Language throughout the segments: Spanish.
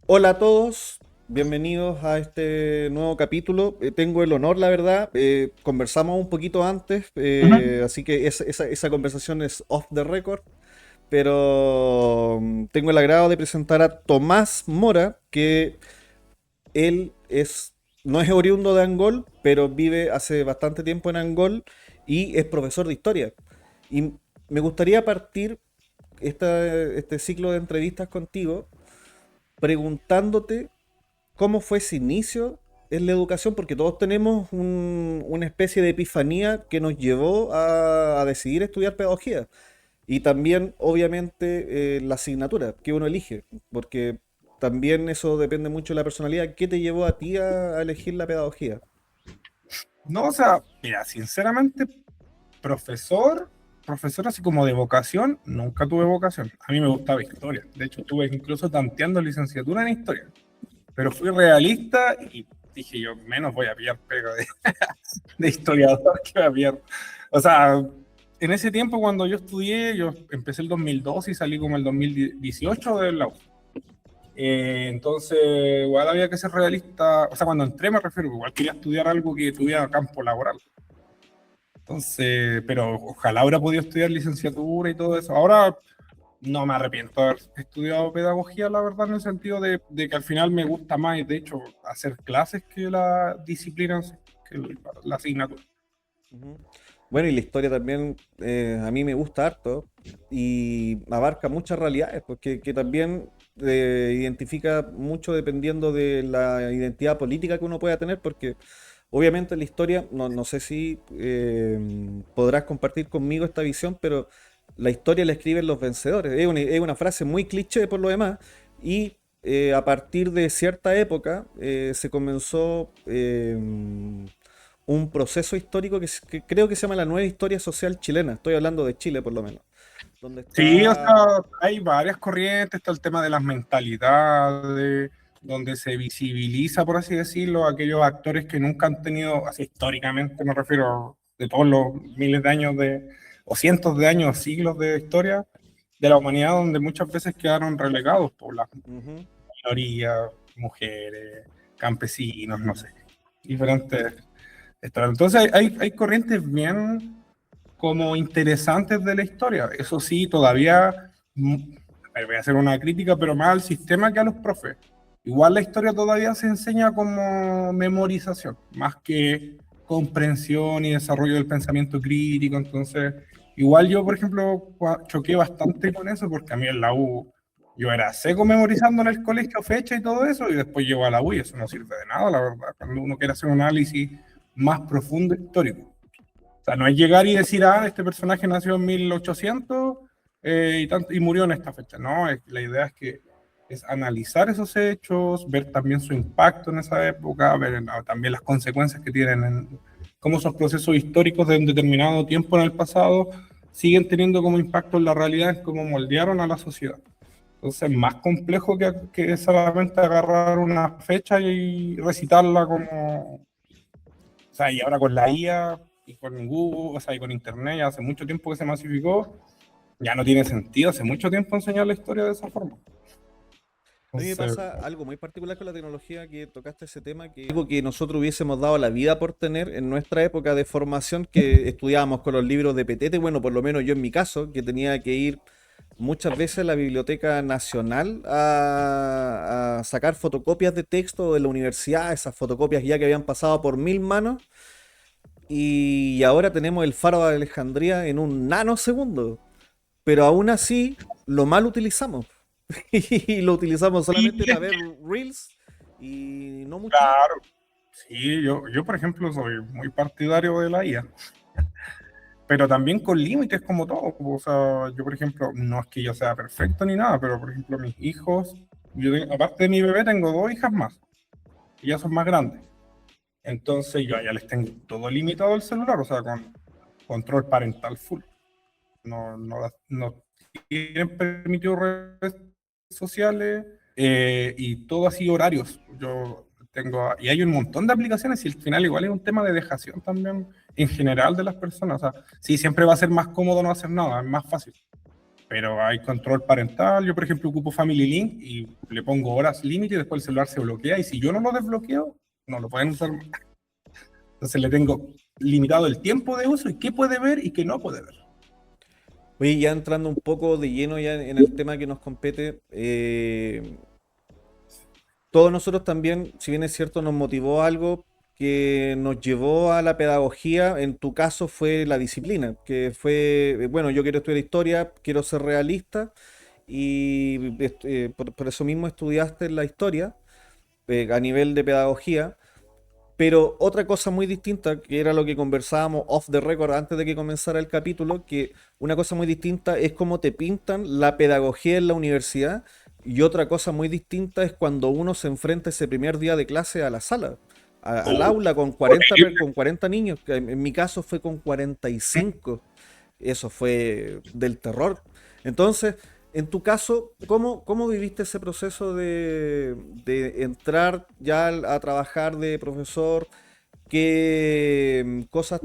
Hola a todos, bienvenidos a este nuevo capítulo. Tengo el honor, la verdad, conversamos un poquito antes, Ujú. así que esa conversación es off the record, pero tengo el agrado de presentar a Tomás Mora, que él no es oriundo de Angol, pero vive hace bastante tiempo en Angol y es profesor de historia. Y me gustaría partir este ciclo de entrevistas contigo preguntándote cómo fue ese inicio en la educación, porque todos tenemos una especie de epifanía que nos llevó a decidir estudiar pedagogía. Y también, obviamente, la asignatura que uno elige, porque también eso depende mucho de la personalidad. ¿Qué te llevó a ti a elegir la pedagogía? No, o sea, mira, sinceramente, profesor así como de vocación, nunca tuve vocación. A mí me gustaba historia. De hecho, estuve incluso tanteando licenciatura en historia. Pero fui realista y dije yo, menos voy a pillar pega de historiador que voy a pillar. O sea, en ese tiempo cuando yo estudié, yo empecé el 2002 y salí como el 2018 de la U. Entonces, igual había que ser realista. O sea, cuando entré me refiero, igual quería estudiar algo que tuviera campo laboral. Entonces, pero ojalá hubiera podido estudiar licenciatura y todo eso. Ahora no me arrepiento de haber estudiado pedagogía, la verdad, en el sentido de que al final me gusta más, de hecho, hacer clases que la disciplina, en sí, que la asignatura. Ujú. Bueno, y la historia también a mí me gusta harto y abarca muchas realidades, porque que también identifica mucho dependiendo de la identidad política que uno pueda tener, porque obviamente la historia, no sé si podrás compartir conmigo esta visión, pero la historia la escriben los vencedores. Es una frase muy cliché por lo demás, y a partir de cierta época se comenzó un proceso histórico que creo que se llama la nueva historia social chilena. Estoy hablando de Chile por lo menos. Donde Sí, o está... sea, hay varias corrientes, está el tema de las mentalidades, donde se visibiliza, por así decirlo, aquellos actores que nunca han tenido, así históricamente me refiero, de todos los miles de años o cientos de años, siglos de historia de la humanidad, donde muchas veces quedaron relegados por las Ujú. minorías, mujeres, campesinos, no sé, diferentes estados. Entonces hay corrientes bien como interesantes de la historia. Eso sí, todavía voy a hacer una crítica, pero más al sistema que a los profes. Igual la historia todavía se enseña como memorización, más que comprensión y desarrollo del pensamiento crítico. Entonces, igual yo, por ejemplo, choqué bastante con eso, porque a mí en la U yo era seco memorizando en el colegio fecha y todo eso, y después llego a la U y eso no sirve de nada, la verdad, cuando uno quiere hacer un análisis más profundo histórico. O sea, no es llegar y decir, ah, este personaje nació en 1800 y murió en esta fecha. No, la idea es que es analizar esos hechos, ver también su impacto en esa época, ver también las consecuencias que tienen, cómo esos procesos históricos de un determinado tiempo en el pasado siguen teniendo como impacto en la realidad, en cómo moldearon a la sociedad. Entonces, más complejo que solamente agarrar una fecha y recitarla como, o sea, y ahora con la IA y con Google, o sea, y con Internet, ya hace mucho tiempo que se masificó, ya no tiene sentido, hace mucho tiempo enseñar la historia de esa forma. A mí me Entonces, pasa algo muy particular con la tecnología que tocaste ese tema, que algo que nosotros hubiésemos dado la vida por tener en nuestra época de formación, que estudiábamos con los libros de Petete, bueno, por lo menos yo en mi caso, que tenía que ir muchas veces a la Biblioteca Nacional a sacar fotocopias de texto de la universidad, esas fotocopias ya que habían pasado por 1000 manos, y ahora tenemos el Faro de Alejandría en un nanosegundo, pero aún así lo mal utilizamos. Y lo utilizamos sí, solamente para ver reels y no mucho más. claro, sí, yo por ejemplo soy muy partidario de la IA, pero también con límites como todo. O sea, yo por ejemplo, no es que yo sea perfecto ni nada, pero por ejemplo mis hijos, aparte de mi bebé tengo dos hijas más, y ya son más grandes. Entonces yo ya les tengo todo limitado el celular, o sea, con control parental full. No tienen permitido redes sociales y todo así horarios. Yo tengo, y hay un montón de aplicaciones y al final igual es un tema de dejación también en general de las personas. O sea, sí, siempre va a ser más cómodo no hacer nada, es más fácil. pero hay control parental. Yo, por ejemplo, ocupo Family Link y le pongo horas límite y después el celular se bloquea, y si yo no lo desbloqueo, no lo pueden usar más. Entonces le tengo limitado el tiempo de uso y qué puede ver y qué no puede ver. Oye, ya entrando un poco de lleno ya en el tema que nos compete, todos nosotros también, si bien es cierto, nos motivó algo que nos llevó a la pedagogía. En tu caso fue la disciplina, que fue, bueno, yo quiero estudiar historia, quiero ser realista y por eso mismo estudiaste la historia a nivel de pedagogía. Pero otra cosa muy distinta, que era lo que conversábamos off the record antes de que comenzara el capítulo, que una cosa muy distinta es cómo te pintan la pedagogía en la universidad, y otra cosa muy distinta es cuando uno se enfrenta ese primer día de clase a la sala, al Oh, aula con 40, con 40 niños, que en mi caso fue con 45. Eso fue del terror. Entonces, en tu caso, ¿cómo viviste ese proceso de entrar ya a trabajar de profesor? ¿Qué cosas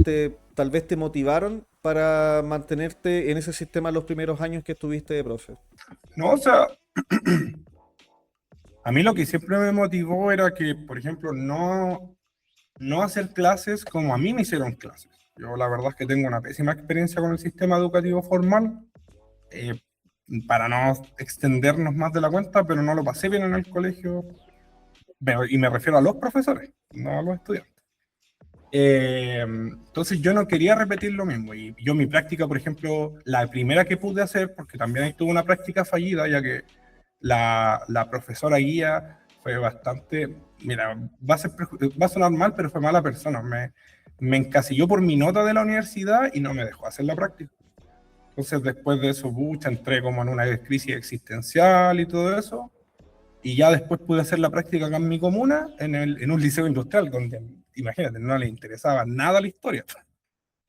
tal vez te motivaron para mantenerte en ese sistema los primeros años que estuviste de profe? no, o sea, a mí lo que siempre me motivó era que, por ejemplo, no hacer clases como a mí me hicieron clases. Yo la verdad es que tengo una pésima experiencia con el sistema educativo formal, eh, para no extendernos más de la cuenta, pero no lo pasé bien en el colegio, y me refiero a los profesores, no a los estudiantes. Entonces yo no quería repetir lo mismo, y yo mi práctica, por ejemplo, la primera que pude hacer, porque también ahí tuve una práctica fallida, ya que la profesora guía fue bastante, mira, va a sonar mal, pero fue mala persona. Me encasilló por mi nota de la universidad y no me dejó hacer la práctica. Entonces después de eso, pucha, entré como en una crisis existencial y todo eso. Y ya después pude hacer la práctica acá en mi comuna, en un liceo industrial, donde, imagínate, no le interesaba nada la historia.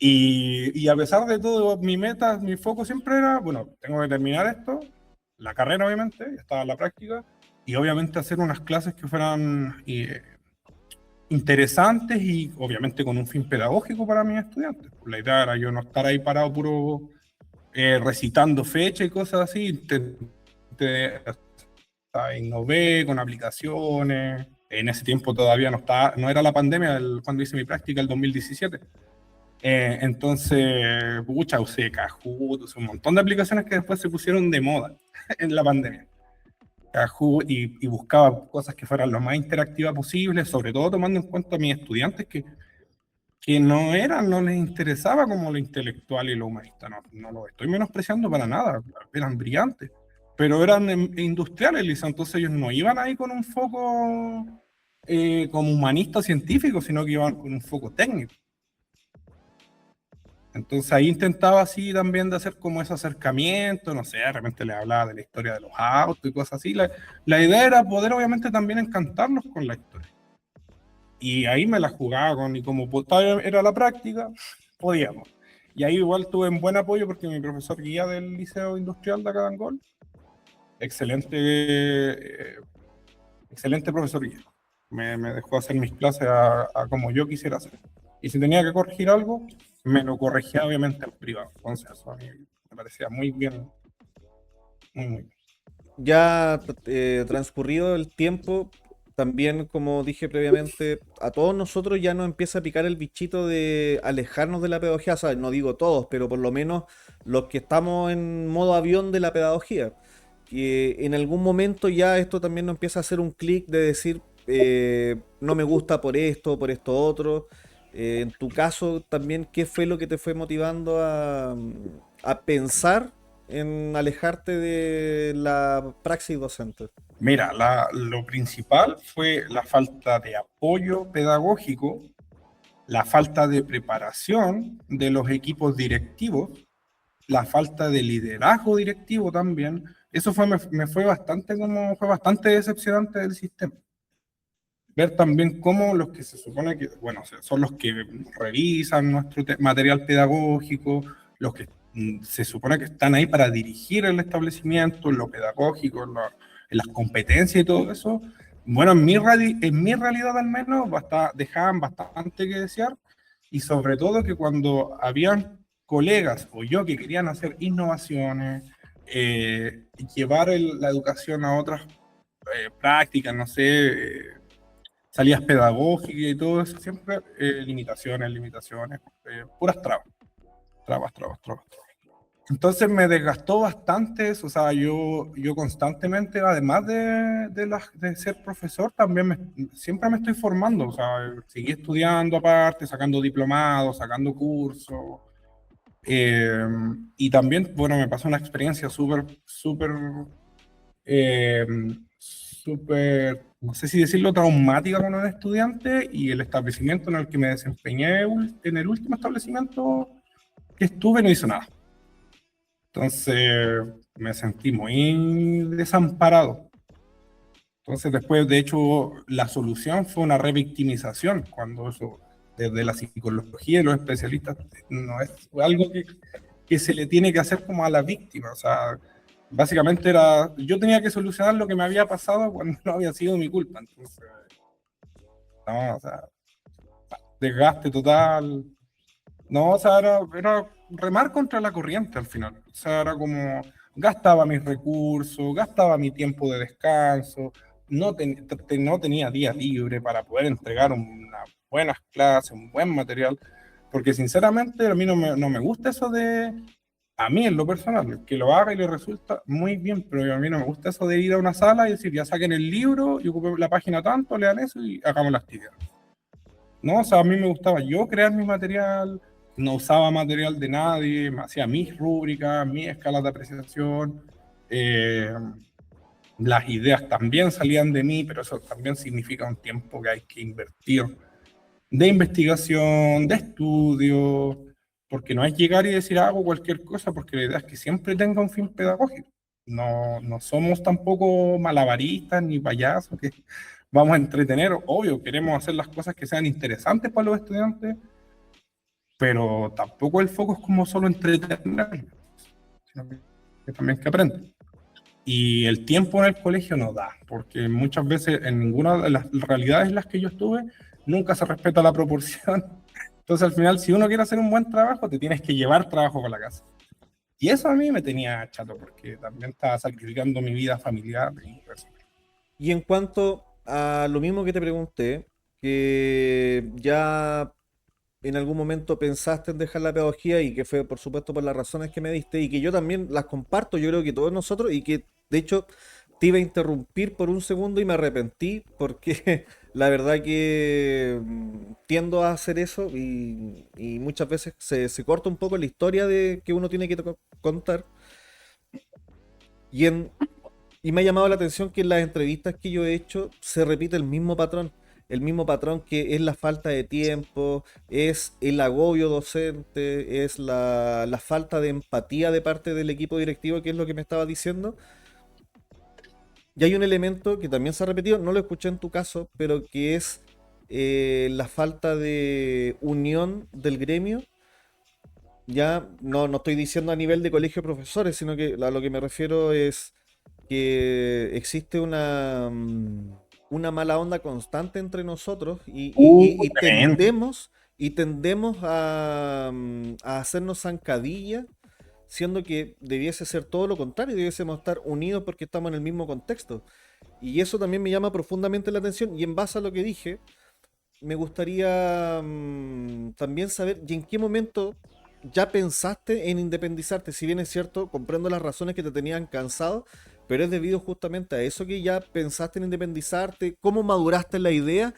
Y a pesar de todo, mi meta, mi foco siempre era, bueno, tengo que terminar esto, la carrera obviamente, ya estaba en la práctica, y obviamente hacer unas clases que fueran interesantes y obviamente con un fin pedagógico para mis estudiantes. La idea era yo no estar ahí parado puro recitando fecha y cosas así. Innové con aplicaciones. En ese tiempo todavía no era la pandemia cuando hice mi práctica, el 2017. Entonces, pucha, usé Kahoot, usé un montón de aplicaciones que después se pusieron de moda en la pandemia. Kahoot, y buscaba cosas que fueran lo más interactivas posible, sobre todo tomando en cuenta a mis estudiantes que no les interesaba como lo intelectual y lo humanista. No lo estoy menospreciando para nada, eran brillantes, pero eran industriales, Lisa, entonces ellos no iban ahí con un foco como humanista científico, sino que iban con un foco técnico. Entonces ahí intentaba así también de hacer como ese acercamiento, no sé, de repente le hablaba de la historia de los autos y cosas así. La idea era poder obviamente también encantarlos con la historia. Y ahí me la jugaba y como era la práctica, podíamos. Y ahí igual tuve un buen apoyo porque mi profesor guía del Liceo Industrial de acá de Angol, excelente, excelente profesor guía. Me dejó hacer mis clases a como yo quisiera hacer. Y si tenía que corregir algo, me lo corregía obviamente en privado. Entonces eso a mí me parecía muy bien, muy bien. Ya transcurrido el tiempo, también como dije previamente, a todos nosotros ya nos empieza a picar el bichito de alejarnos de la pedagogía. O sea, no digo todos, pero por lo menos los que estamos en modo avión de la pedagogía. Que en algún momento ya esto también nos empieza a hacer un clic de decir, no me gusta por esto otro. En tu caso también, ¿qué fue lo que te fue motivando a pensar en alejarte de la praxis docente? Mira, lo principal fue la falta de apoyo pedagógico, la falta de preparación de los equipos directivos, la falta de liderazgo directivo también. Eso me fue fue bastante decepcionante del sistema. Ver también cómo los que se supone que, bueno, son los que revisan nuestro material pedagógico, los que se supone que están ahí para dirigir el establecimiento, en lo pedagógico, en las competencias y todo eso. Bueno, en mi realidad al menos dejaban bastante que desear, y sobre todo que cuando habían colegas o yo que querían hacer innovaciones, llevar la educación a otras prácticas, no sé, salidas pedagógicas y todo eso, siempre limitaciones, puras trabas, trabas. Entonces me desgastó bastante eso, o sea, yo constantemente, además de ser profesor, también siempre me estoy formando, o sea, seguí estudiando aparte, sacando diplomados, sacando cursos, y también, bueno, me pasó una experiencia eh, súper, no sé si decirlo, traumática con un estudiante, y el establecimiento en el que me desempeñé, en el último establecimiento que estuve, no hizo nada. Entonces me sentí muy desamparado. Entonces después, de hecho, la solución fue una revictimización, cuando eso, desde la psicología y los especialistas, no es algo que se le tiene que hacer como a la víctima. O sea, básicamente yo tenía que solucionar lo que me había pasado cuando no había sido mi culpa. Entonces, no, o sea, desgaste total. No, o sea, era remar contra la corriente al final. O sea, era como gastaba mis recursos, gastaba mi tiempo de descanso, no tenía día libre para poder entregar unas buenas clases, un buen material, porque sinceramente a mí no me gusta eso a mí en lo personal, que lo haga y le resulta muy bien, pero a mí no me gusta eso de ir a una sala y decir, ya saquen el libro y ocupen la página tanto, lean eso y hagamos las actividad. No, o sea, a mí me gustaba yo crear mi material, no usaba material de nadie, me hacía mis rúbricas, mis escalas de apreciación, eh, las ideas también salían de mí, pero eso también significa un tiempo que hay que invertir de investigación, de estudio, porque no es llegar y decir hago cualquier cosa, porque la idea es que siempre tenga un fin pedagógico. No somos tampoco malabaristas ni payasos que vamos a entretener. Obvio, queremos hacer las cosas que sean interesantes para los estudiantes, pero tampoco el foco es como solo entretener, sino que también que aprenden. Y el tiempo en el colegio no da, porque muchas veces en ninguna de las realidades en las que yo estuve, nunca se respeta la proporción. Entonces al final, si uno quiere hacer un buen trabajo, te tienes que llevar trabajo para la casa. Y eso a mí me tenía chato, porque también estaba sacrificando mi vida familiar y personal. Y en cuanto a lo mismo que te pregunté, que ya en algún momento pensaste en dejar la pedagogía y que fue por supuesto por las razones que me diste y que yo también las comparto, yo creo que todos nosotros y que de hecho te iba a interrumpir por un segundo y me arrepentí porque la verdad que tiendo a hacer eso y muchas veces se corta un poco la historia de que uno tiene que contar y en y me ha llamado la atención que en las entrevistas que yo he hecho se repite el mismo patrón que es la falta de tiempo, es el agobio docente, es la falta de empatía de parte del equipo directivo, que es lo que me estaba diciendo. Y hay un elemento que también se ha repetido, no lo escuché en tu caso, pero que es la falta de unión del gremio. Ya no estoy diciendo a nivel de colegio de profesores, sino que a lo que me refiero es que existe una mala onda constante entre nosotros Tremendo. y tendemos a hacernos zancadilla, siendo que debiese ser todo lo contrario, debiésemos estar unidos porque estamos en el mismo contexto. Y eso también me llama profundamente la atención y en base a lo que dije, me gustaría también saber, ¿y en qué momento ya pensaste en independizarte? Si bien es cierto, comprendo las razones que te tenían cansado, pero es debido justamente a eso que ya pensaste en independizarte. ¿Cómo maduraste la idea?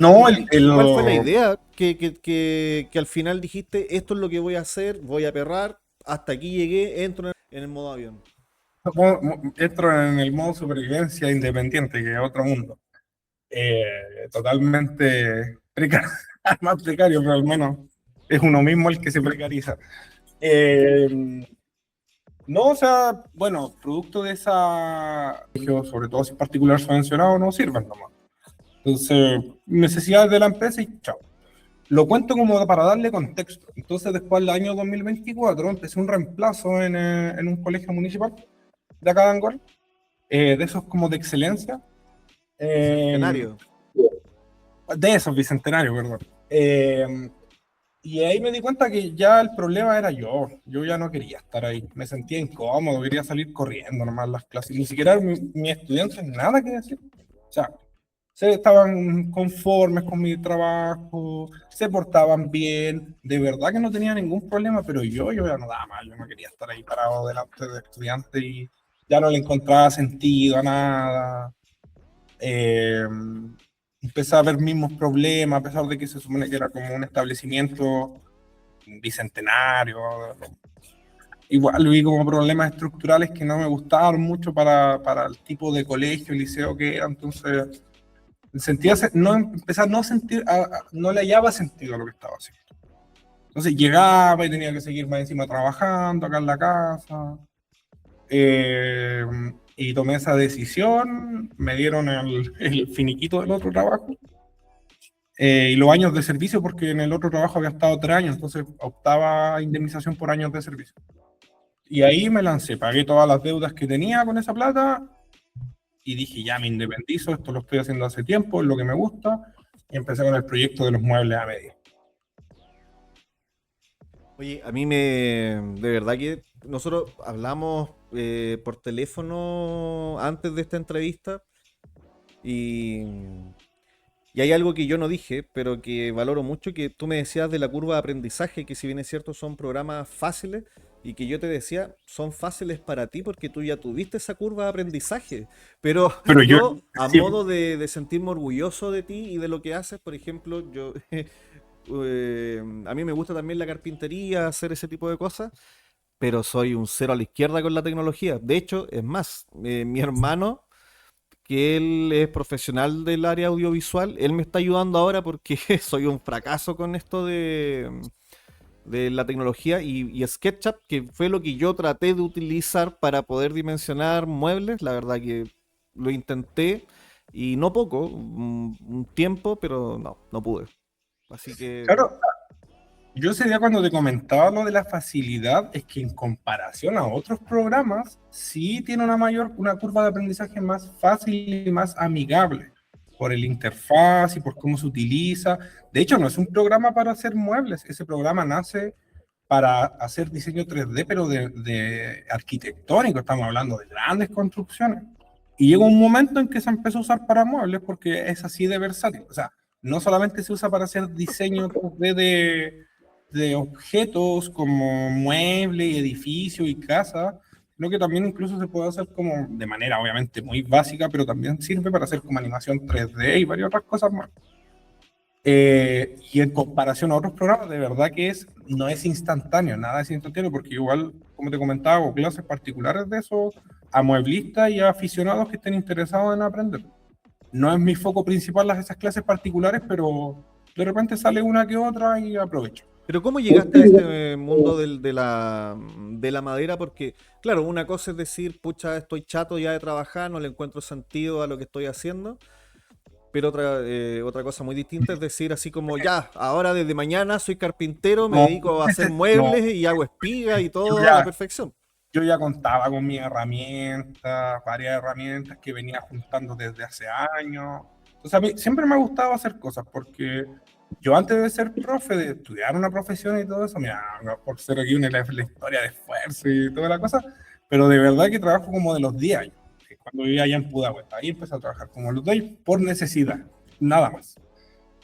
No, Y cuál fue la idea que al final dijiste, esto es lo que voy a hacer, voy a perrar, hasta aquí llegué, entro en el modo avión? entro en el modo supervivencia independiente, que es otro mundo. Totalmente precario, más precario, pero al menos es uno mismo el que se precariza. Eh, no, o sea, bueno, producto de esa, sobre todo si es particular subvencionado, no sirven nomás. Entonces, necesidades de la empresa y chao. Lo cuento como para darle contexto. Entonces, después del año 2024, empecé un reemplazo en un colegio municipal de acá de Angol, de esos como de excelencia. Eh, Bicentenario. de esos bicentenarios, perdón. Y ahí me di cuenta que ya el problema era yo ya no quería estar ahí, me sentía incómodo, quería salir corriendo nomás las clases, ni siquiera mi estudiantes nada que decir, o sea, se estaban conformes con mi trabajo, se portaban bien, de verdad que no tenía ningún problema, pero yo ya no daba más, yo no quería estar ahí parado delante de estudiantes y ya no le encontraba sentido a nada. Eh, Empecé a ver mismos problemas, a pesar de que se supone que era como un establecimiento bicentenario. Igual vi como problemas estructurales que no me gustaban mucho para el tipo de colegio, liceo que era, entonces sentía, no, empecé a no sentir, no le hallaba sentido a lo que estaba haciendo. Entonces llegaba y tenía que seguir más encima trabajando acá en la casa. Eh, y tomé esa decisión, me dieron el finiquito del otro trabajo y los años de servicio, porque en el otro trabajo había estado 3 años, entonces optaba a indemnización por años de servicio. Y ahí me lancé, pagué todas las deudas que tenía con esa plata y dije, ya me independizo, esto lo estoy haciendo hace tiempo, es lo que me gusta, y empecé con el proyecto de los muebles a medida. Oye, de verdad que nosotros hablamos por teléfono antes de esta entrevista y, y hay algo que yo no dije, pero que valoro mucho, que tú me decías de la curva de aprendizaje, que si bien es cierto son programas fáciles, y que yo te decía, son fáciles para ti porque tú ya tuviste esa curva de aprendizaje. Pero Pero yo, yo, a sí, modo de sentirme orgulloso de ti y de lo que haces, por ejemplo, a mí me gusta también la carpintería, hacer ese tipo de cosas, pero soy un cero a la izquierda con la tecnología. De hecho, es más, mi hermano, que él es profesional del área audiovisual, él me está ayudando ahora porque soy un fracaso con esto de la tecnología y SketchUp, que fue lo que yo traté de utilizar para poder dimensionar muebles. La verdad que lo intenté y no poco, un tiempo, pero no pude. Así que claro, yo ese día cuando te comentaba lo de la facilidad, es que en comparación a otros programas, sí tiene una curva de aprendizaje más fácil y más amigable, por el interfaz y por cómo se utiliza. De hecho, no es un programa para hacer muebles, ese programa nace para hacer diseño 3D, pero de arquitectónico, estamos hablando de grandes construcciones. Y llegó un momento en que se empezó a usar para muebles porque es así de versátil. O sea, no solamente se usa para hacer diseño 3D de objetos como muebles y edificios y casas, sino que también incluso se puede hacer como de manera obviamente muy básica, pero también sirve para hacer como animación 3D y varias otras cosas más. Y en comparación a otros programas, de verdad que no es instantáneo, nada es instantáneo, porque igual, como te comentaba, hago clases particulares de eso a mueblistas y a aficionados que estén interesados en aprender. No es mi foco principal esas clases particulares, pero de repente sale una que otra y aprovecho. pero ¿cómo llegaste a este mundo de la madera? Porque, claro, una cosa es decir, pucha, estoy chato ya de trabajar, no le encuentro sentido a lo que estoy haciendo, pero otra cosa muy distinta es decir así como, ya, ahora desde mañana soy carpintero, me No, dedico a hacer no, muebles y hago espigas y yo todo a la ya, perfección. yo ya contaba con mis herramientas, varias herramientas que venía juntando desde hace años. Entonces a mí siempre me ha gustado hacer cosas porque yo antes de ser profe, de estudiar una profesión y todo eso, mira, no por ser aquí la historia de esfuerzo y toda la cosa, pero de verdad que trabajo como de los 10 años. Que cuando vivía allá en Pudahuel, ahí empecé a trabajar como los 10 por necesidad, nada más.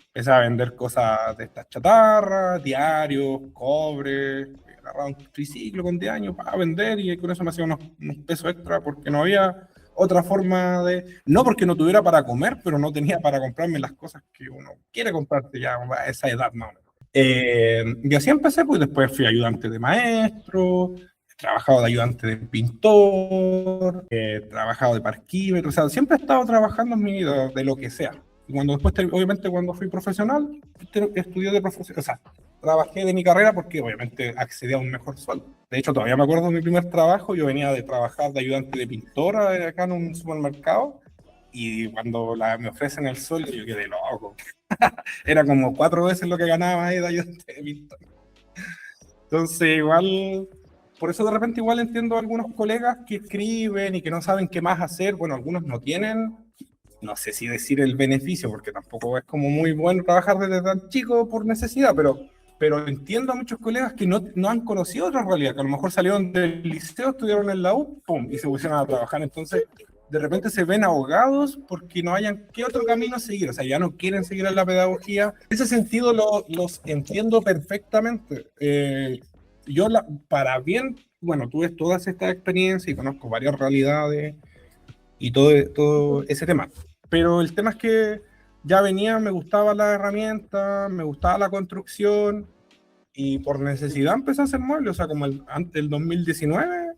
Empecé a vender cosas de estas chatarras, diarios, cobre, agarraba un triciclo con 10 años para vender y con eso me hacía unos pesos extra porque no había otra forma de, no porque no tuviera para comer, pero no tenía para comprarme las cosas que uno quiere comprarte ya a esa edad más o menos. Y así empecé, pues después fui ayudante de maestro, he trabajado de ayudante de pintor, he trabajado de parquímetro, o sea, siempre he estado trabajando en mi vida de lo que sea. Y cuando después, obviamente, cuando fui profesional, estudié de profesional, o sea, trabajé de mi carrera porque obviamente accedí a un mejor sueldo. De hecho, todavía me acuerdo de mi primer trabajo, yo venía de trabajar de ayudante de pintora acá en un supermercado y cuando me ofrecen el sueldo yo quedé loco. Era como 4 veces lo que ganaba ahí de ayudante de pintora. Entonces, igual, por eso de repente igual entiendo a algunos colegas que escriben y que no saben qué más hacer. Bueno, algunos no tienen, no sé si decir el beneficio, porque tampoco es como muy bueno trabajar desde tan chico por necesidad, pero pero entiendo a muchos colegas que no han conocido otra realidad, que a lo mejor salieron del liceo, estudiaron en la U, pum, y se pusieron a trabajar. Entonces, de repente se ven ahogados porque no hayan qué otro camino seguir, o sea, ya no quieren seguir en la pedagogía. En ese sentido los entiendo perfectamente. Yo, para bien, bueno, tuve todas estas experiencias y conozco varias realidades y todo ese tema. Pero el tema es que ya venía, me gustaba la herramienta, me gustaba la construcción y por necesidad empecé a hacer muebles. O sea, como antes del 2019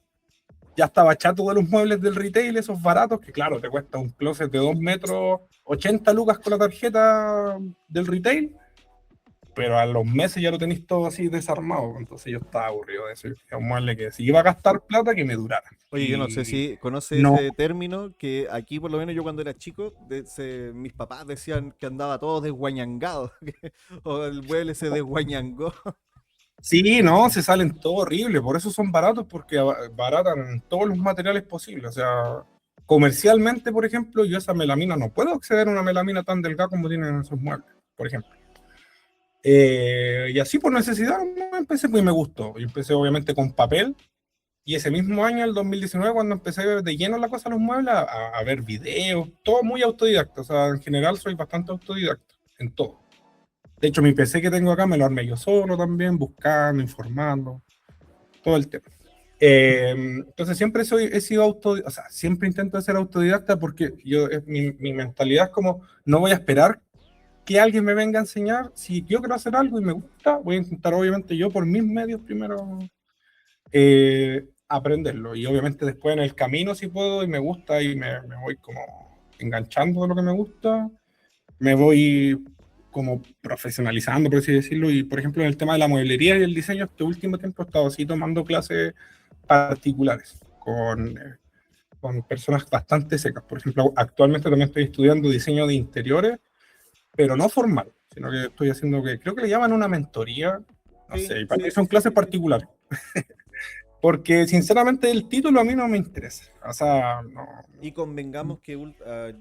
ya estaba chato de los muebles del retail, esos baratos, que claro, te cuesta un closet de 2 metros, 80 lucas con la tarjeta del retail, pero a los meses ya lo tenéis todo así desarmado. Entonces yo estaba aburrido de eso. Era un mueble que si iba a gastar plata, que me durara. Oye, yo no sé Y si conoce no, ese término que aquí, por lo menos yo cuando era chico, mis papás decían que andaba todo desguañangado, o el mueble se desguañangó. sí, no, se salen todo horrible, por eso son baratos, porque baratan todos los materiales posibles. O sea, comercialmente, por ejemplo, yo esa melamina no puedo acceder a una melamina tan delgada como tienen esos muebles, por ejemplo. Y así por necesidad no empecé, pues y me gustó. Yo empecé obviamente con papel, y ese mismo año, el 2019, cuando empecé de lleno la cosa de los muebles, a ver videos, todo muy autodidacta. O sea, en general soy bastante autodidacta en todo. De hecho, mi PC que tengo acá me lo armé yo solo también, buscando, informando, todo el tema. Entonces siempre he sido o sea, siempre intento ser autodidacta porque mi mentalidad es como, no voy a esperar que alguien me venga a enseñar. Si yo quiero hacer algo y me gusta, voy a intentar obviamente yo por mis medios primero aprenderlo. Y obviamente después en el camino si puedo y me gusta y me voy como enganchando de lo que me gusta, me voy como profesionalizando, por así decirlo. Y por ejemplo, en el tema de la mueblería y el diseño, este último tiempo he estado así tomando clases particulares con personas bastante secas. Por ejemplo, actualmente también estoy estudiando diseño de interiores, pero no formal, sino que estoy haciendo que creo que le llaman una mentoría, no Sí, sé, y para mí sí, son clases particulares. Porque sinceramente el título a mí no me interesa. O sea, no. y convengamos que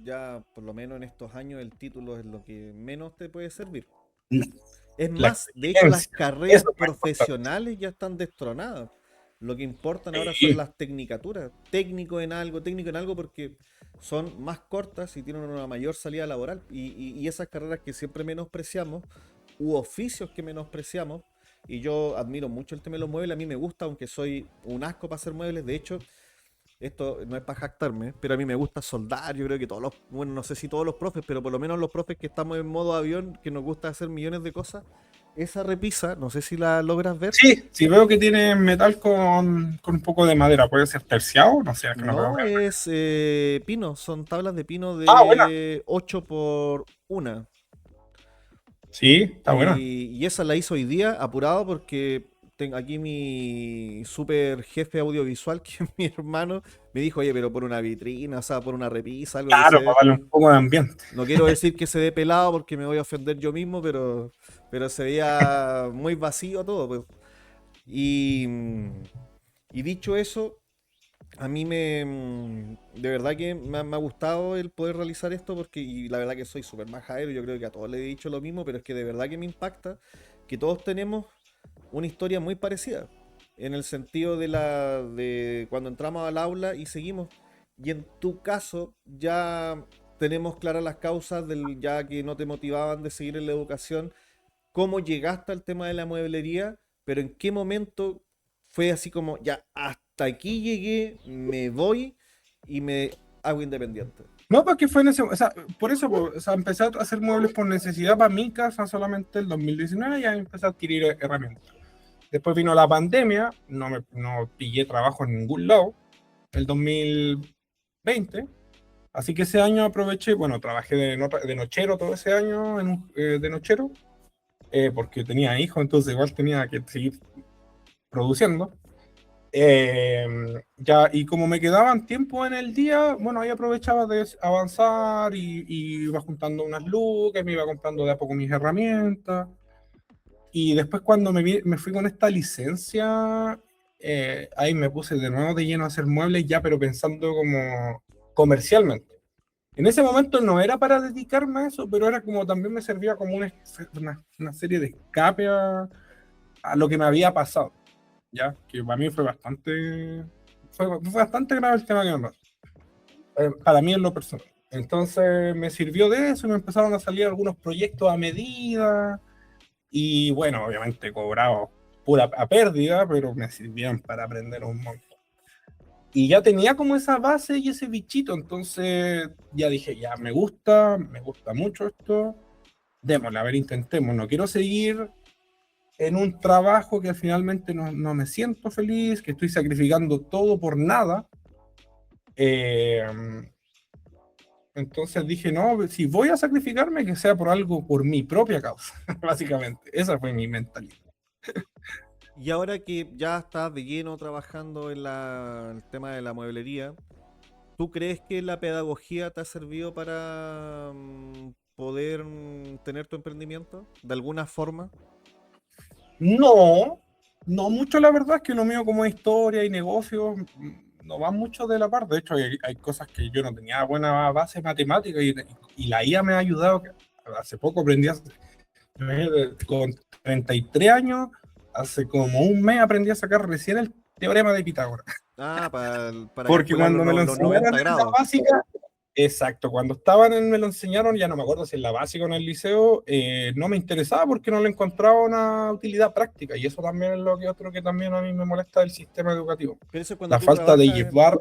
ya por lo menos en estos años el título es lo que menos te puede servir. No, Es la más, de hecho las experiencia, carreras eso es más importante. profesionales ya están destronadas. Lo que importan ahora son Sí, las tecnicaturas, técnico en algo porque son más cortas y tienen una mayor salida laboral. Y esas carreras que siempre menospreciamos, u oficios que menospreciamos, y yo admiro mucho el tema de los muebles, a mí me gusta, aunque soy un asco para hacer muebles, de hecho, esto no es para jactarme, pero a mí me gusta soldar. Yo creo que bueno, no sé si todos los profes, pero por lo menos los profes que estamos en modo avión, que nos gusta hacer millones de cosas, esa repisa, no sé si la logras ver. sí, sí veo que tiene metal con un poco de madera. ¿Puede ser terciado? No sé, es que no veo No, bien. es pino, son tablas de pino Ah, buena. de 8 por 1. Sí, está buena. Y esa la hizo hoy día, apurado, porque tengo aquí mi super jefe audiovisual, que es mi hermano, me dijo, oye, pero por una vitrina, o sea, por una repisa, algo que se Claro, para ve. darle un poco de ambiente. No quiero decir que se ve pelado porque me voy a ofender yo mismo, pero se veía muy vacío todo, pues. Y, y dicho eso, a mí de verdad que me ha gustado el poder realizar esto porque, y la verdad que soy súper majadero, yo creo que a todos les he dicho lo mismo, pero es que de verdad que me impacta que todos tenemos una historia muy parecida, en el sentido de cuando entramos al aula y seguimos. Y en tu caso ya tenemos claras las causas del ya que no te motivaban de seguir en la educación, cómo llegaste al tema de la mueblería, pero en qué momento fue así como, ya, hasta aquí llegué, me voy y me hago independiente. No, porque fue en ese, o sea, por eso, o sea, empecé a hacer muebles por necesidad para mi casa solamente el 2019 y ya empecé a adquirir herramientas. Después vino la pandemia, no pillé trabajo en ningún lado, el 2020, así que ese año aproveché, bueno, trabajé de nochero todo ese año de nochero, porque tenía hijos, entonces igual tenía que seguir produciendo. Eh, ya, y como me quedaban tiempo en el día, bueno, ahí aprovechaba de avanzar y iba juntando unas lucas, me iba comprando de a poco mis herramientas. Y después cuando me fui con esta licencia, ahí me puse de nuevo de lleno a hacer muebles ya, pero pensando como comercialmente. En ese momento no era para dedicarme a eso, pero era como también me servía como una serie de escape a lo que me había pasado, ¿ya? Que para mí fue bastante grave el tema que me pasó, para mí en lo personal. Entonces me sirvió de eso y me empezaron a salir algunos proyectos a medida y bueno, obviamente cobrado pura a pérdida, pero me sirvieron para aprender un montón. Y ya tenía como esa base y ese bichito, entonces ya dije, ya me gusta mucho esto, démosle, a ver, intentemos, no quiero seguir en un trabajo que finalmente no me siento feliz, que estoy sacrificando todo por nada. Eh, entonces dije, no, si voy a sacrificarme, que sea por algo, por mi propia causa, básicamente. Esa fue mi mentalidad. Y ahora que ya estás de lleno trabajando en el tema de la mueblería, ¿tú crees que la pedagogía te ha servido para poder tener tu emprendimiento de alguna forma? No, no mucho, la verdad es que lo mío como historia y negocios no va mucho de la parte. De hecho, hay cosas que yo no tenía buena base matemática y la IA me ha ayudado. Hace poco aprendí, con 33 años, hace como un mes aprendí a sacar recién el teorema de Pitágoras. Ah, para Porque calcular cuando me lo los enseñaron 90 en la grados. básica, exacto, cuando estaban me lo enseñaron, ya no me acuerdo si en la básica o en el liceo, no me interesaba porque no le encontraba una utilidad práctica. Y eso también es lo que otro que también a mí me molesta del sistema educativo. Pero eso es cuando La tú falta trabajas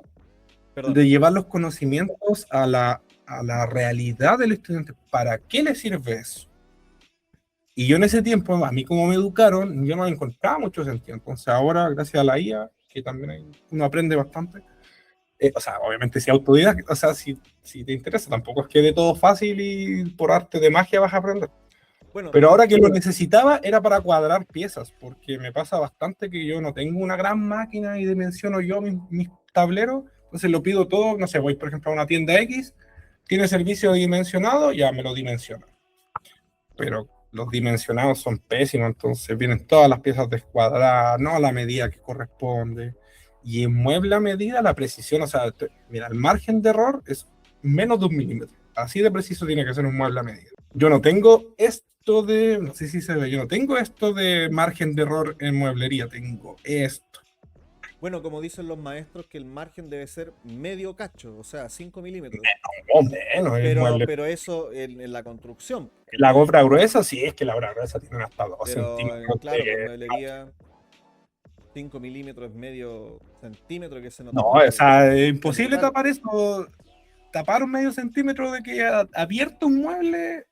perdón. de llevar los conocimientos a la realidad del estudiante. ¿Para qué le sirve eso? Y yo en ese tiempo, a mí como me educaron, yo no encontraba mucho sentido. Entonces ahora, gracias a la IA, que también uno aprende bastante, o sea, obviamente si autodidacta, o sea, si te interesa, tampoco es que de todo fácil y por arte de magia vas a aprender. Bueno, Pero ahora que lo necesitaba era para cuadrar piezas, porque me pasa bastante que yo no tengo una gran máquina y dimensiono yo mis tableros, entonces lo pido todo, no sé, voy por ejemplo a una tienda X, tiene servicio dimensionado, ya me lo dimensiona. Pero los dimensionados son pésimos, entonces vienen todas las piezas descuadradas, no a la medida que corresponde. Y en mueble a medida, la precisión, o sea, mira, el margen de error es menos de 1 milímetro. Así de preciso tiene que ser un mueble a medida. Yo no tengo esto de, no sé si se ve, yo no tengo esto de margen de error en mueblería, tengo esto. bueno, como dicen los maestros, que el margen debe ser medio cacho, o sea, 5 milímetros. O menos, el mueble. Pero eso en la construcción, La ¿cachai? obra gruesa, sí, es que la obra gruesa tiene hasta 2 Pero centímetros claro, pues mueblería 5 milímetros es medio centímetro que se nota no, o mucho. sea, es En imposible total, tapar eso. Tapar un medio centímetro de que abierto un mueble,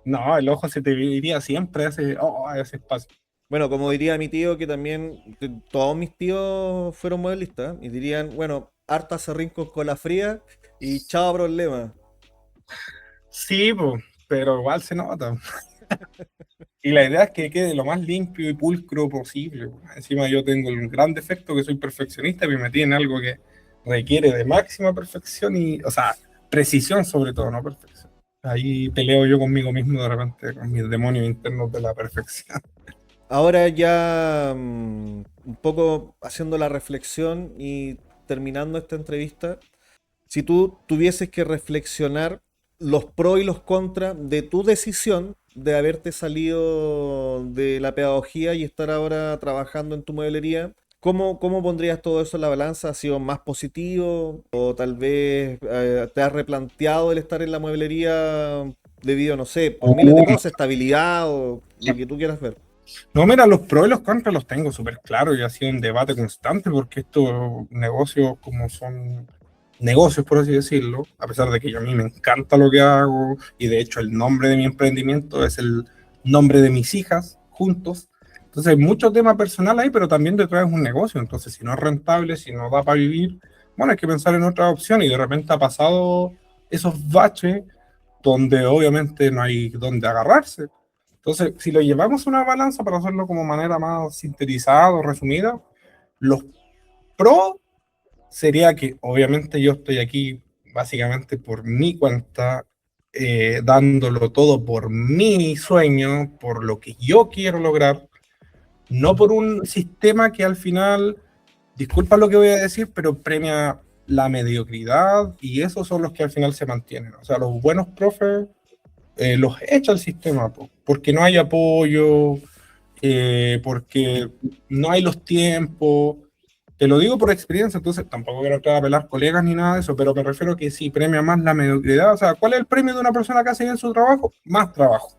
no, el ojo se te iría siempre a ese espacio. bueno, como diría mi tío, que también todos mis tíos fueron mueblistas, y dirían, bueno, harta aserrín con cola fría y chao problema. Sí, pues, pero igual se nota. Y la idea es que quede lo más limpio y pulcro posible. Encima yo tengo el gran defecto que soy perfeccionista y me metí en algo que requiere de máxima perfección y, o sea, precisión sobre todo, no perfección. Ahí peleo yo conmigo mismo de repente, con mis demonios internos de la perfección. Ahora ya un poco haciendo la reflexión y terminando esta entrevista, si tú tuvieses que reflexionar los pros y los contras de tu decisión de haberte salido de la pedagogía y estar ahora trabajando en tu mueblería, ¿cómo pondrías todo eso en la balanza? ¿Ha sido más positivo? ¿O tal vez te has replanteado el estar en la mueblería debido, no sé, por miles de cosas, estabilidad o lo que tú quieras ver? No, mira, los pros y los contras los tengo súper claros y ha sido un debate constante porque estos negocios, como son negocios, por así decirlo, a pesar de que a mí me encanta lo que hago y de hecho el nombre de mi emprendimiento es el nombre de mis hijas juntos. Entonces hay mucho tema personal ahí, pero también detrás es un negocio. Entonces, si no es rentable, si no da para vivir, bueno, hay que pensar en otra opción y de repente ha pasado esos baches donde obviamente no hay dónde agarrarse. Entonces, si lo llevamos a una balanza para hacerlo como manera más sintetizada o resumida, los pros sería que obviamente yo estoy aquí básicamente por mi cuenta, dándolo todo por mi sueño, por lo que yo quiero lograr, no por un sistema que al final, disculpa lo que voy a decir, pero premia la mediocridad y esos son los que al final se mantienen. O sea, los buenos profes los echa el sistema, porque no hay apoyo, porque no hay los tiempos. Te lo digo por experiencia, entonces tampoco quiero entrar a pelar colegas ni nada de eso, pero me refiero a que sí premia más la mediocridad. O sea, ¿cuál es el premio de una persona que hace bien su trabajo? Más trabajo.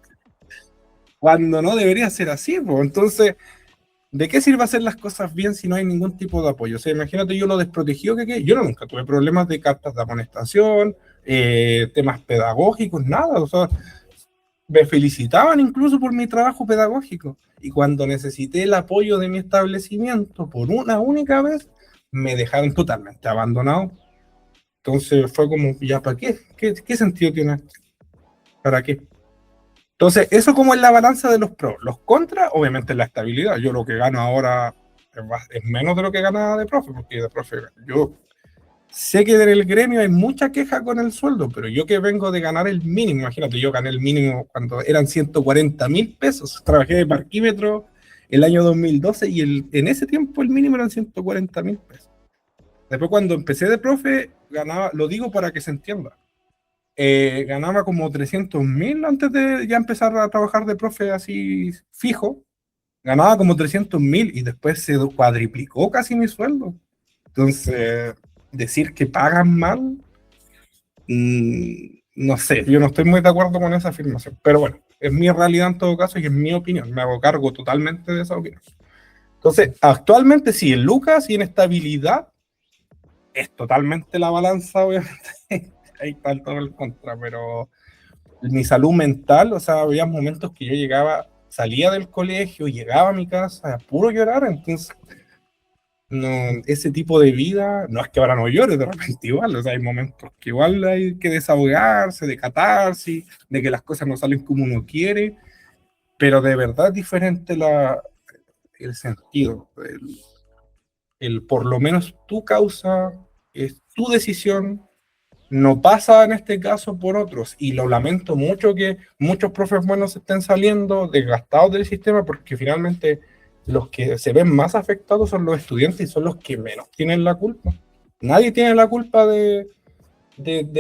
Cuando no debería ser así, pues. Entonces, ¿de qué sirve hacer las cosas bien si no hay ningún tipo de apoyo? O sea, imagínate yo lo desprotegido que yo nunca tuve problemas de cartas de amonestación, temas pedagógicos, nada. O sea, me felicitaban incluso por mi trabajo pedagógico. Y cuando necesité el apoyo de mi establecimiento por una única vez, me dejaron totalmente abandonado. Entonces fue como, ¿ya para qué? ¿Qué sentido tiene esto? ¿Para qué? Entonces, eso como es la balanza de los pros. Los contras, obviamente, la estabilidad. Yo lo que gano ahora es menos de lo que ganaba de profe, porque de profe yo sé que en el gremio hay mucha queja con el sueldo, pero yo que vengo de ganar el mínimo, imagínate, yo gané el mínimo cuando eran 140.000 pesos, trabajé de parquímetro el año 2012 y en ese tiempo el mínimo eran 140.000 pesos. Después cuando empecé de profe, ganaba, lo digo para que se entienda, ganaba como 300.000 antes de ya empezar a trabajar de profe así fijo, ganaba como 300.000 y después se cuadriplicó casi mi sueldo. Entonces, decir que pagan mal, no sé, yo no estoy muy de acuerdo con esa afirmación, pero bueno, es mi realidad en todo caso y es mi opinión, me hago cargo totalmente de esa opinión. Entonces, actualmente sí, en Lucas y en estabilidad es totalmente la balanza, obviamente, ahí está todo el contra, pero mi salud mental, o sea, había momentos que yo llegaba, salía del colegio, llegaba a mi casa a puro llorar, entonces no, ese tipo de vida, no es que ahora no llores de repente igual, o sea, hay momentos que igual hay que desahogarse, de catarsis, de que las cosas no salen como uno quiere, pero de verdad es diferente el sentido, por lo menos tu causa, es tu decisión, no pasa en este caso por otros, y lo lamento mucho que muchos profes buenos estén saliendo desgastados del sistema, porque finalmente los que se ven más afectados son los estudiantes y son los que menos tienen la culpa. Nadie tiene la culpa de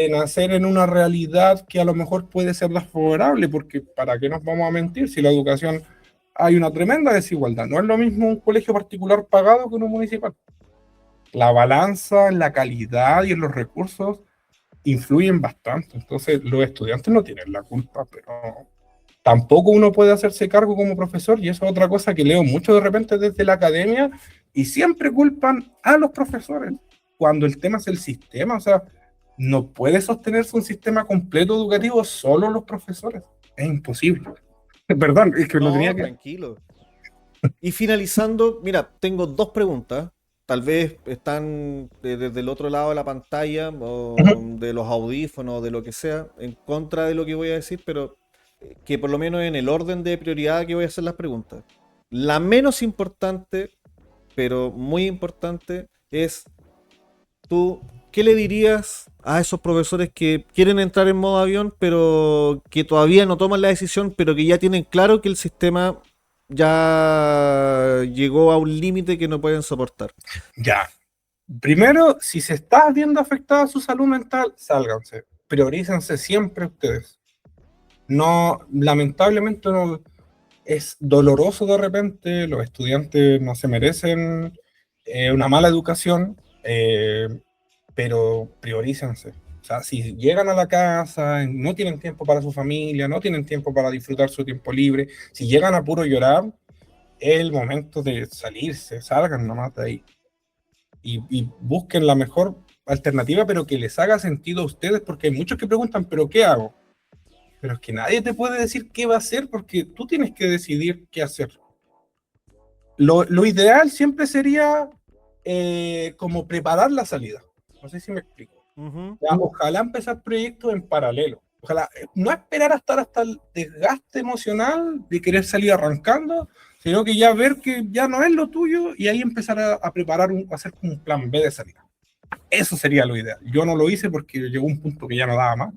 nacer en una realidad que a lo mejor puede ser desfavorable, porque ¿para qué nos vamos a mentir si la educación hay una tremenda desigualdad? No es lo mismo un colegio particular pagado que uno municipal. La balanza en la calidad y en los recursos influyen bastante. Entonces, los estudiantes no tienen la culpa, pero tampoco uno puede hacerse cargo como profesor, y eso es otra cosa que leo mucho de repente desde la academia, y siempre culpan a los profesores, cuando el tema es el sistema. O sea, no puede sostenerse un sistema completo educativo solo los profesores. Es imposible. Perdón, es que lo tenía No, que... tranquilo. Y finalizando, mira, tengo dos preguntas. Tal vez están desde el otro lado de la pantalla o de los audífonos, de lo que sea, en contra de lo que voy a decir, pero que por lo menos en el orden de prioridad que voy a hacer las preguntas. La menos importante, pero muy importante, es tú, ¿qué le dirías a esos profesores que quieren entrar en modo avión, pero que todavía no toman la decisión, pero que ya tienen claro que el sistema ya llegó a un límite que no pueden soportar? Ya. Primero, si se está viendo afectada su salud mental, sálganse. Priorícense siempre ustedes. No, lamentablemente no, es doloroso de repente, los estudiantes no se merecen una mala educación, pero priorícense. O sea, si llegan a la casa, no tienen tiempo para su familia, no tienen tiempo para disfrutar su tiempo libre, si llegan a puro llorar, es el momento de salirse, salgan nomás de ahí y busquen la mejor alternativa, pero que les haga sentido a ustedes, porque hay muchos que preguntan, ¿pero qué hago? Pero es que nadie te puede decir qué va a hacer porque tú tienes que decidir qué hacer. Lo ideal siempre sería como preparar la salida. No sé si me explico. Ujú. Ya, ojalá empezar proyectos en paralelo. Ojalá no esperar a estar hasta el desgaste emocional de querer salir arrancando, sino que ya ver que ya no es lo tuyo y ahí empezar a preparar, a hacer un plan B de salida. Eso sería lo ideal. Yo no lo hice porque llegó un punto que ya no daba más.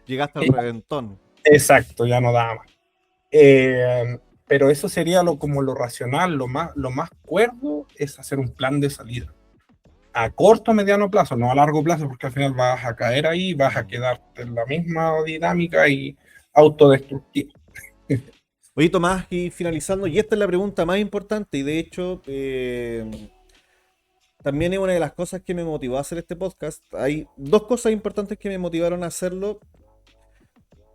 Llegaste al reventón. Exacto, ya no daba más. Pero eso sería como lo racional, lo más cuerdo es hacer un plan de salida. A corto o mediano plazo, no a largo plazo, porque al final vas a caer ahí, vas a quedarte en la misma dinámica y autodestructiva. Oye, Tomás, y finalizando, y esta es la pregunta más importante, y de hecho, también es una de las cosas que me motivó a hacer este podcast. Hay dos cosas importantes que me motivaron a hacerlo.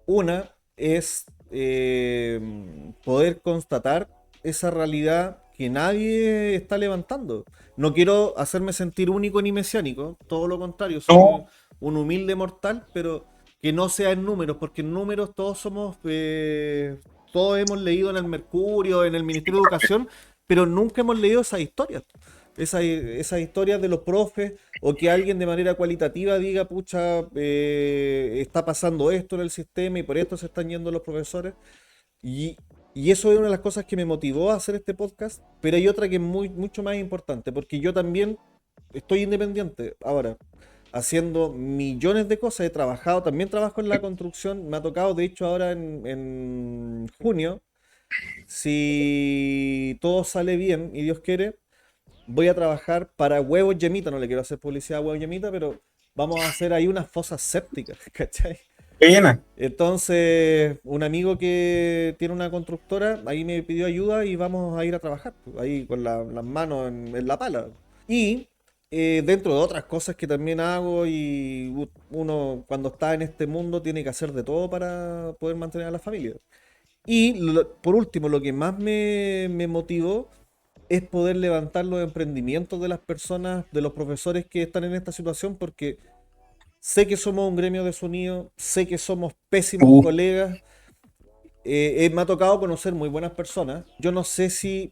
Una es poder constatar esa realidad que nadie está levantando. No quiero hacerme sentir único ni mesiánico, todo lo contrario, soy No, un humilde mortal, pero que no sea en números, porque en números todos somos, todos hemos leído en el Mercurio, en el Ministerio de Educación, pero nunca hemos leído esas historias. Esas historias de los profes, o que alguien de manera cualitativa diga, pucha, está pasando esto en el sistema y por esto se están yendo los profesores. Y, y eso es una de las cosas que me motivó a hacer este podcast, pero hay otra que es mucho más importante, porque yo también estoy independiente ahora, haciendo millones de cosas, he trabajado, también trabajo en la construcción, me ha tocado, de hecho, ahora en junio, si todo sale bien y Dios quiere, voy a trabajar para Huevos Yemita, no le quiero hacer publicidad a Huevos Yemita, pero vamos a hacer ahí unas fosas sépticas, ¿cachai? pena. Entonces, un amigo que tiene una constructora, ahí me pidió ayuda y vamos a ir a trabajar, pues, ahí con las manos en la pala. Y dentro de otras cosas que también hago, y uno cuando está en este mundo tiene que hacer de todo para poder mantener a la familia. Y por último, lo que más me motivó es poder levantar los emprendimientos de las personas, de los profesores que están en esta situación, porque sé que somos un gremio desunido, sé que somos pésimos Uh, colegas, me ha tocado conocer muy buenas personas. Yo no sé si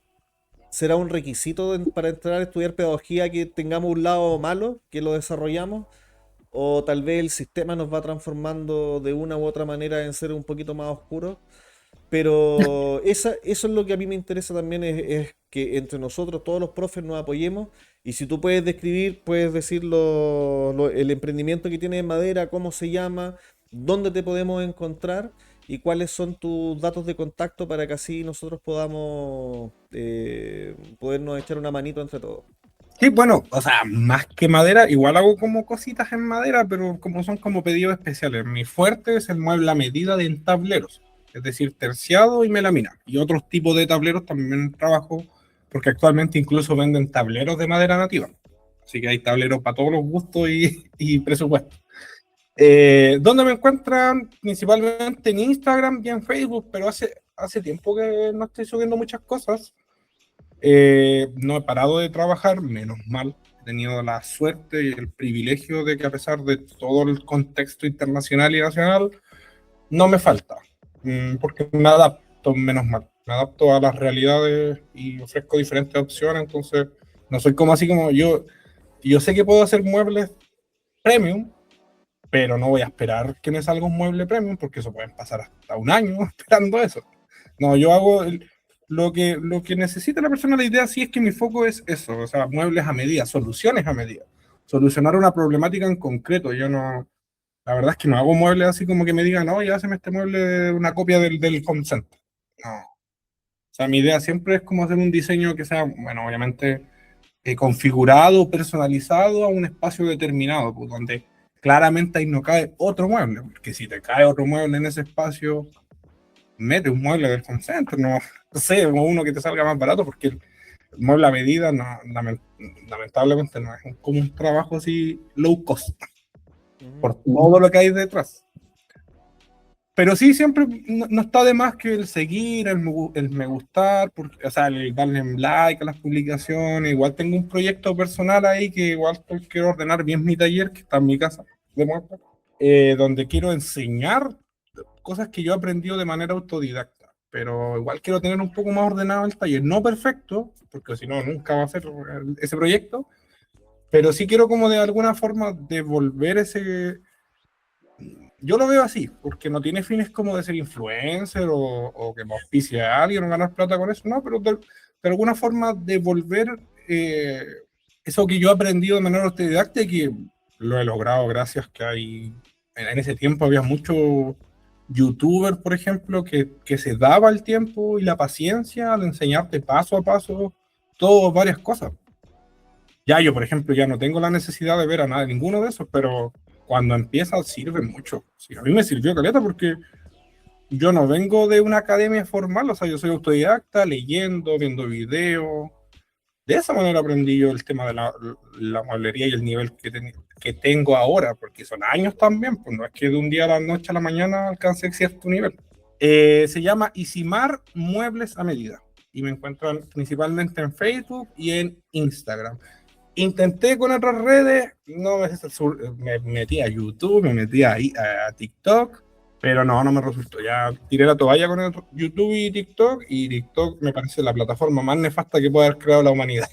será un requisito para entrar a estudiar pedagogía que tengamos un lado malo, que lo desarrollamos, o tal vez el sistema nos va transformando de una u otra manera en ser un poquito más oscuro. Pero eso es lo que a mí me interesa también, es que entre nosotros, todos los profes, nos apoyemos. Y si tú puedes describir, puedes decir el emprendimiento que tienes en Madera, cómo se llama, dónde te podemos encontrar y cuáles son tus datos de contacto para que así nosotros podamos podernos echar una manito entre todos. sí, bueno, o sea, más que madera, igual hago como cositas en madera, pero como son como pedidos especiales. Mi fuerte es el mueble a medida de tableros, es decir, terciado y melamina. Y otros tipos de tableros también trabajo, porque actualmente incluso venden tableros de madera nativa. Así que hay tableros para todos los gustos y presupuestos. ¿Dónde me encuentran? Principalmente en Instagram y en Facebook, pero hace tiempo que no estoy subiendo muchas cosas. No he parado de trabajar, menos mal. He tenido la suerte y el privilegio de que a pesar de todo el contexto internacional y nacional, no me falta, porque me adapto, menos mal. Me adapto a las realidades y ofrezco diferentes opciones, entonces no soy como así como yo sé que puedo hacer muebles premium, pero no voy a esperar que me salga un mueble premium, porque eso pueden pasar hasta un año esperando eso. No, yo hago lo que necesita la persona. La idea sí es que mi foco es eso, o sea, muebles a medida, soluciones a medida, solucionar una problemática en concreto. Yo no, la verdad es que no hago muebles así como que me digan, no, ya haceme este mueble, una copia del home center. No, o sea, mi idea siempre es como hacer un diseño que sea, bueno, obviamente configurado, personalizado a un espacio determinado, pues, donde claramente ahí no cae otro mueble, porque si te cae otro mueble en ese espacio, mete un mueble del home center, no, no sé, o uno que te salga más barato, porque el mueble a medida, no, lamentablemente, no es como un trabajo así low cost, Ujú. por todo lo que hay detrás. Pero sí, siempre no está de más que el seguir, el me gustar, porque, o sea, el darle like a las publicaciones. Igual tengo un proyecto personal ahí que igual quiero ordenar bien mi taller, que está en mi casa, de muerto, donde quiero enseñar cosas que yo he aprendido de manera autodidacta. Pero igual quiero tener un poco más ordenado el taller. No perfecto, porque si no, nunca va a ser ese proyecto. Pero sí quiero como de alguna forma devolver ese, yo lo veo así, porque no tiene fines como de ser influencer o que me auspicie a alguien o ganar plata con eso, no, pero de alguna forma devolver eso que yo he aprendido de manera autodidacta y que lo he logrado gracias que hay, en ese tiempo había muchos youtubers, por ejemplo, que se daba el tiempo y la paciencia al enseñarte paso a paso todo, varias cosas. Ya yo, por ejemplo, ya no tengo la necesidad de ver a nada, ninguno de esos, pero cuando empieza sirve mucho. Sí, a mí me sirvió caleta porque yo no vengo de una academia formal, o sea, yo soy autodidacta, leyendo, viendo videos. De esa manera aprendí yo el tema de la mueblería y el nivel que tengo ahora, porque son años también, pues no es que de un día a la noche a la mañana alcance cierto nivel. Se llama Isimar Muebles a Medida y me encuentran principalmente en Facebook y en Instagram. Intenté con otras redes, no me metí a YouTube, me metí a TikTok, pero no me resultó. Ya tiré la toalla con YouTube y TikTok me parece la plataforma más nefasta que puede haber creado la humanidad.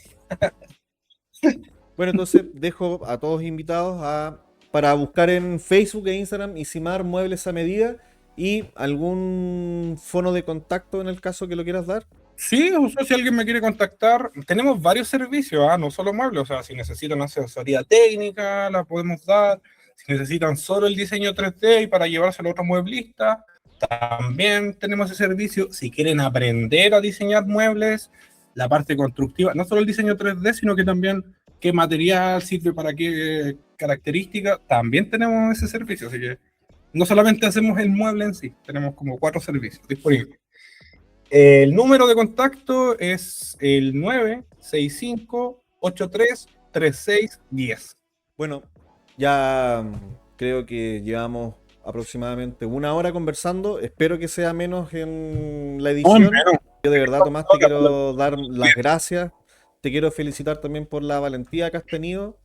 Bueno, entonces dejo a todos invitados para buscar en Facebook e Instagram Isimar Muebles a Medida y algún fono de contacto en el caso que lo quieras dar. Sí, o sea, si alguien me quiere contactar, tenemos varios servicios, no solo muebles, o sea, si necesitan asesoría técnica, la podemos dar, si necesitan solo el diseño 3D y para llevárselo a otro mueblista, también tenemos ese servicio. Si quieren aprender a diseñar muebles, la parte constructiva, no solo el diseño 3D, sino que también qué material sirve para qué característica, también tenemos ese servicio, así que no solamente hacemos el mueble en sí, tenemos como 4 servicios disponibles. El número de contacto es el 965-833610. Bueno, ya creo que llevamos aproximadamente una hora conversando. Espero que sea menos en la No, edición. menos. Yo de verdad, Tomás, te quiero dar las gracias. Te quiero felicitar también por la valentía que has tenido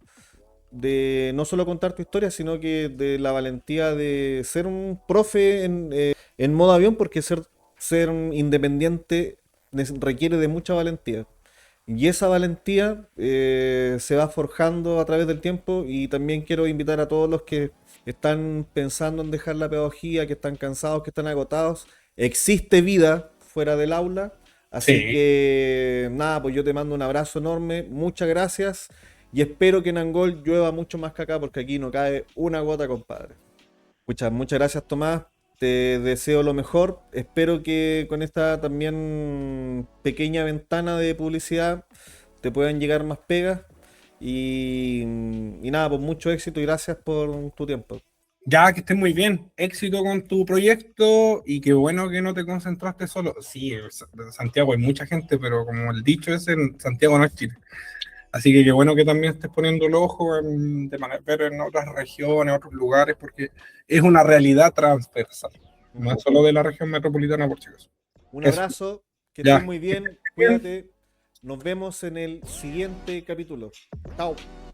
de no solo contar tu historia, sino que de la valentía de ser un profe en modo avión, porque ser un independiente requiere de mucha valentía. Y esa valentía se va forjando a través del tiempo y también quiero invitar a todos los que están pensando en dejar la pedagogía, que están cansados, que están agotados. Existe vida fuera del aula, así Sí. que nada, pues yo te mando un abrazo enorme, muchas gracias y espero que en Angol llueva mucho más que acá porque aquí no cae una gota, compadre. Muchas gracias, Tomás. Te deseo lo mejor. Espero que con esta también pequeña ventana de publicidad te puedan llegar más pegas. Y nada, pues mucho éxito y gracias por tu tiempo. Ya que estés muy bien, éxito con tu proyecto y qué bueno que no te concentraste solo. Sí, en Santiago hay mucha gente, pero como el dicho es, en Santiago no es Chile. Así que qué bueno que también estés poniendo el ojo de manera, pero en otras regiones, otros lugares, porque es una realidad transversal, no Ujú. es solo de la región metropolitana, por si acaso. Un Eso, abrazo, que estés ya. muy bien, cuídate. Nos vemos en el siguiente capítulo. Chao.